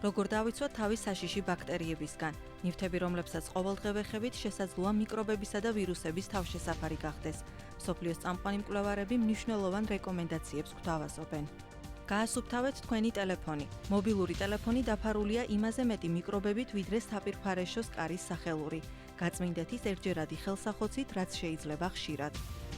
როგორ დავიცვათ თავის საშიში ბაქტერიებისგან. ნივთები, რომლებსაც ყოველდღე ვეხებით, შესაძლოა მიკრობებისა და ვირუსების თავშესაფარი გახდეს. მსოფლიოს წამყვანი მკვლევარები მნიშვნელოვან რეკომენდაციებს გვთავაზობენ. გაასუფთავეთ თქვენი ტელეფონი. მობილური ტელეფონი დაფარულია იმაზე მეტი მიკრობებით, ვიდრე საპირფარეშოს კარის სახელური. გაწმინდეთ ის ერთჯერადი ხელსახოცით, რაც შეიძლება ხშირად.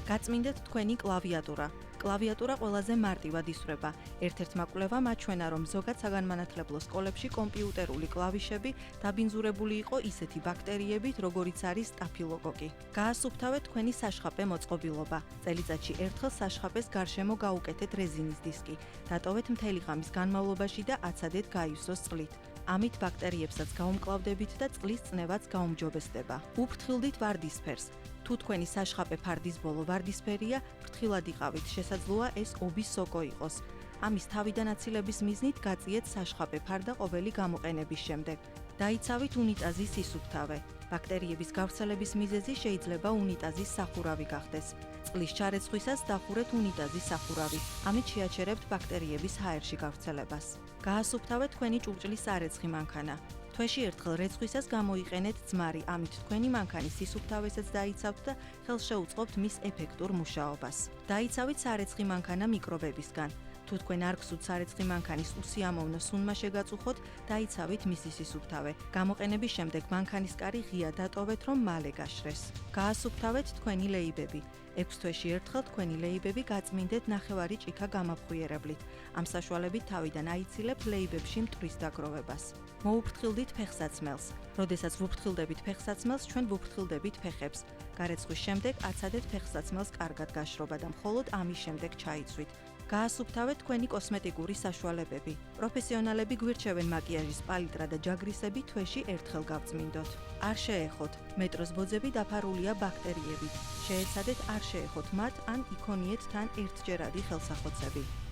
გაწმინდეთ თქვენი კლავიატურა. კლავიატურა ყველაზე მარტივად ისვრება. ერთ-ერთმა კვლევამ აჩვენა, რომ ზოგად საგანმანათლებლო სკოლებში კომპიუტერული კლავიშები დაბინძურებული იყო ისეთი ბაქტერიებით, როგორიც არის სტაფილოკოკი. გაასუფთავეთ თქვენი საშხაპე მოწყობილობა. წელიწადში ერთხელ საშხაპეს გარშემო გაუკეთეთ რეზინის დისკი. დატოვეთ მთელი ღამის განმავლობაში და აცადეთ გაივსოს წყლით. ამით ბაქტერიებსაც გაუმკლავდებით და წყლის წნევაც გაუმჯობესდება. უფრთხილდით ვარდისფერს. თუ თქვენი საშხაპე ფარდის ბოლო ვარდისფერია, ფრთხილად იყავით, შესაძლოა ეს ობის სოკო იყოს. ამის თავიდან აცილების მიზნით გაწიეთ საშხაპე ფარდა ყოველი გამოყენების შემდეგ. დაიცავით უნიტაზის სისუფთავე. ბაქტერიების გავრცელების მიზეზი შეიძლება უნიტაზის სახურავი გახდეს. წყლის ჩარეცხვისას დახურეთ უნიტაზის სახურავი. ამით შეაჩერებთ ბაქტერიების ჰაერში გავრცელებას. გაასუფთავეთ თქვენი ჭურჭლის არეცხი მანქანა. თვეში ერთხელ რეცხვისას გამოიყენეთ ძმარი, ამით თქვენი მანქანის სისუფთავესაც დაიცავთ და ხელს შეუწყობთ მის ეფექტურ მუშაობას. დაიცავით სარეცხი მანქანა მიკრობებისგან. თუ თქვენ არ გსურთ სარეცხი მანქანის უსიამოვნო სუნმა შეგაწუხოთ, დაიცავით მისი სისუფთავე. გამოყენების შემდეგ მანქანის კარი ღია დატოვეთ, რომ მალე გაშრეს. გაასუფთავეთ თქვენი ლეიბები. 6 თვეში ერთხელ თქვენი ლეიბები გაწმინდეთ ნახევარი ჭიქა გამაფხვიერებლით. ამ საშუალებით თავიდან აიცილებთ ლეიბებში მტვრის დაგროვებას. მოუფრთხილდით ფეხსაცმელს. როდესაც ვუფრთხილდებით ფეხსაცმელს, ჩვენ ვუფრთხილდებით ფეხებს. გარეცხვის შემდეგ აცადეთ ფეხსაცმელს კარგად გაშრობა და მხოლოდ ამის შემდეგ ჩაიცვით. გაასუფთავეთ თქვენი კოსმეტიკური საშუალებები. პროფესიონალები გვირჩევენ მაკიაჟის პალიტრა და ჯაგრისები თვეში ერთხელ გავწმინდოთ. არ შეეხოთ. მეტროს ბოძები დაფარულია ბაქტერიებით. შეეცადეთ არ შეეხოთ მათ ან იქონიეთ თან ერთჯერადი ხელსახოცები.